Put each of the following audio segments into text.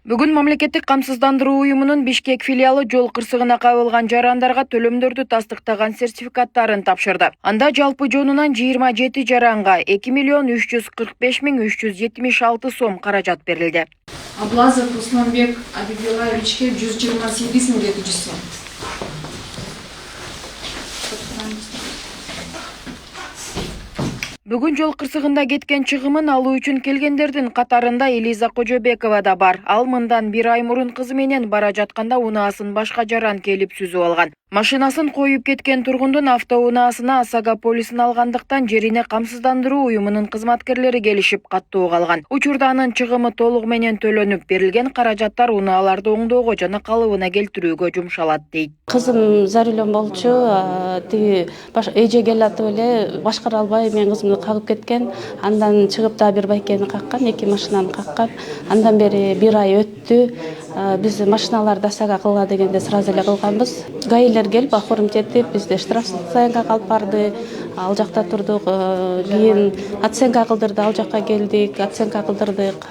Бүгүн мамлекеттик камсыздандыруу уюмунун Бишкек филиалы жол кырсыгына кабылган жарандарга төлөмдөрдү тастыктаган сертификаттарын тапшырды. Анда жалпы жонунан 27 жаранга 2.345.376 сом каражат берилди. Аблазов Усманбек Абибилаевичке 128.700 сом. Бүгүн жол кырсыгында кеткен чыгымын алуу үчүн келгендердин катарында Элиза Кожобекова да бар. Ал мындан 1 ай мурун кызы менен бара жатканда унаасын башка жаран келип сүзүп алган. Машинасын коюп кеткен тургундун автоунаасына ОСАГО полисин алгандыктан жерине камсыздандыруу уюмунун кызматкерлери келишип каттоого алган. Учурда анын чыгымы толугу менен төлөнүп, берилген каражаттар унааларды оңдоого жана калыбына келтирүүгө жумшалат дейт. Кызым за рулем болчу, тиги эже келатып эле башкара албай мен кызымды кагып кеткен. Андан чыгып да бир байкени каккан, 2 машинаны каккан. Андан бери 1 ай өттү. Биз машиналарды ОСАГО кылгыла дегенде сразу эле кылганбыз. Гаилер келип оформить этип, бизди штраф социалка алып барды. Ал жакта турдук. Кийин оценка кылдырды, ал жакка келдик, оценка кылдырдык.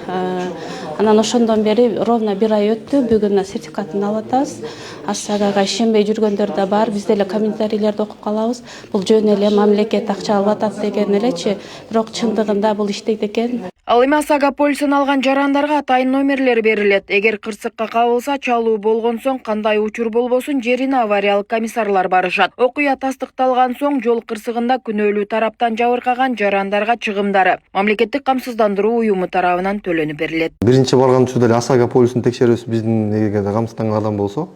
Анан ошондон бери ровно 1 ай өттү. Бүгүн сертификатын алып атабыз. ОСАГОга ишенбей жүргөндөр да бар. Биз деле комментарийлерди окуп калабыз. Бул жөн эле мамлекет акча алып атат деген элечи, бирок чындыгында бул иштейт экен. Ал эми ОСАГО полисин алган жарандарга атайын номерлер берилет. Эгер кырсыкка кабылса, чалуу болгон соң кандай учур болбосун жерине авариялык комиссарлар барышат. Окуя тастыкталган соң жол кырсыгында күнөөлүү тараптан жабыркаган жарандарга чыгымдары мамлекеттик камсыздандыруу уюму тарабынан төлөнүп берилет. Биринчи барган учурда эле ОСАГО полисин текшерүүсү биздин эгер камсызданган адам болсо,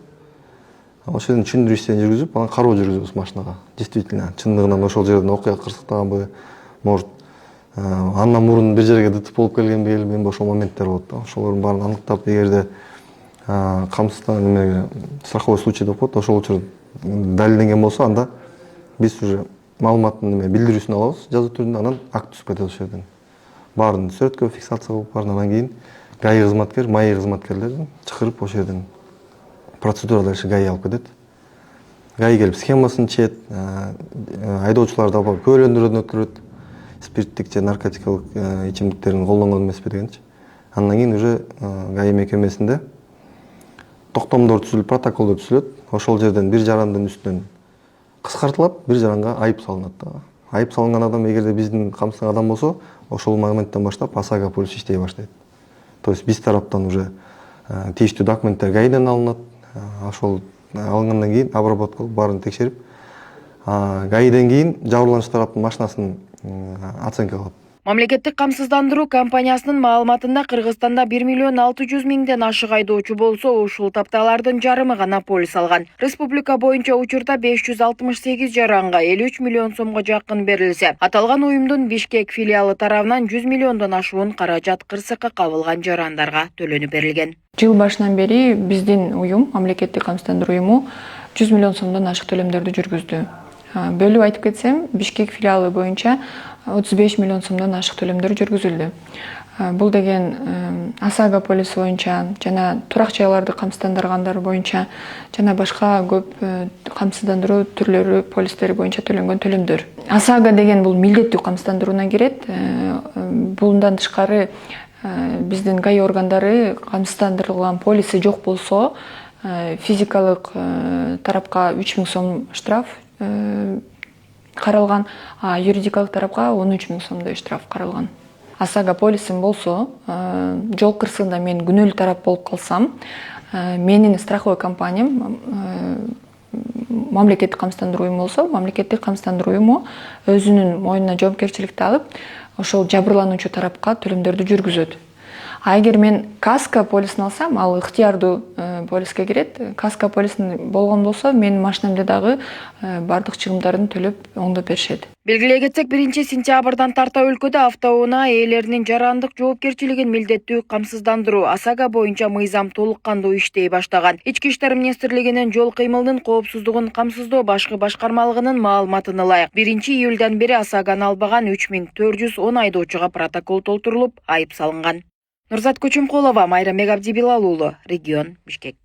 ошол жерден түшүндүрүү иштин жүргүзүп, анан кароо жүргүзөбүз машинага. Действительно, чындыгынан ошол жерден окуя кырсыктаганбы, может, андан мурун бир жерге ДТП болуп келгенби, келбегенби, ошол моменттер болот да. Ошолордун баарын аныктап, эгерде камсыздан страховой случай деп коет, ошол учур далилденген болсо, анда биз уже маалыматтын билдирүүсүн алабыз жазуу түрүндө, анан акт түзүп кетебиз ошол жерден. Баарын сүрөткө фиксация кылып баарын, анан кийин ГАИ кызматкер, МАИ кызматкерлерин чакырып ошол жерден процедура дальше ГАИ алып кетет. ГАИ келип схемасын чечет, айдоочуларды алып көөлөндүрүүдөн өткөрөт. Спирттик же наркотикалык ичимдиктерин колдонгон эмеспи дегенчи. Андан кийин уже ГАИ мекемесинде токтомдор түзүлүп, протоколдор түзүлөт. Ошол жерден бир жарандын үстүнөн кыскартылат, бир жаранга айып салынат да. Айып салынган адам эгерде биздин камсыздаган адам болсо, ошол моменттен баштап ОСАГО полис иштей баштайт. То есть биз тараптан уже тийиштүү документтер ГАИден алынат. Ошол алынгандан кийин обработка кылып, баарын текшерип, ГАИден кийин жабырлануучу тараптын машинасын оценка кылат. Мамлекеттик камсыздандыруу компаниясынын маалыматында Кыргызстанда 1.600.000ден ашык айдоочу болсо, ушул тапталардын жарымы гана полис алган. Республика боюнча учурда 568 жаранга 53 миллион сомго жакын берилсе, аталган уюмдун Бишкек филиалы тарабынан 100 миллиондон ашуун каражат кырсыкка кабылган жарандарга төлөнүп берилген. Жыл башынан бери биздин уюм, мамлекеттик камсыздандыруу уюму 100 миллион сомдон ашык төлөмдөрдү жүргүздү. Бөлүп айтып кетсем, Бишкек филиалы боюнча 35 миллион сомдон ашык төлөмдөр жүргүзүлдү. Бул деген ОСАГО полиси боюнча жана турак жайларды камсыздандыргандар боюнча жана башка көп камсыздандыруу түрлөрү полистери боюнча төлөнгөн төлөмдөр. ОСАГО деген бул милдеттүү камсыздандырууна кирет. Булундан тышкары биздин ГАИ органдары камсыздандырылган полиси жок болсо, физикалык тарапка 3000 сом штраф каралган, а юридикалык тарапка 13 000 сомдой штраф каралган. ОСАГО полисим болсо, жол кырсыгында мен күнөөлүү тарап болуп калсам, менин страховой компаниям мамлекеттик камсыздандыруу уюму болсо, мамлекеттик камсыздандыруу уюму өзүнүн мойнуна жоопкерчиликти алып, ошол жабырлануучу тарапка төлөмдөрдү жүргүзөт. А эгер мен каска полисин алсам, ал ыктыярдуу полиске кирет. Каска полисин болгон болсо, менин машинамда дагы бардык чыгымдарын төлөп оңдоп беришет. Белгилей кетсек, 1-сентябрдан тарта өлкөдө автоунаа ээлеринин жарандык жоопкерчилигин милдеттүү камсыздандыруу ОСАГО боюнча мыйзам толук кандуу иштей баштаган. Ички иштер министрлигинин жол кыймылынын коопсуздугун камсыздоо башкы башкармалыгынын маалыматына ылайык 1-июлдан бери ОСАГОны албаган 3410 айдоочуга протокол толтурулуп, айып салынган. Нурзат Көчөмкулова, Майра Мегабди Билал уулу, Регион, Бишкек.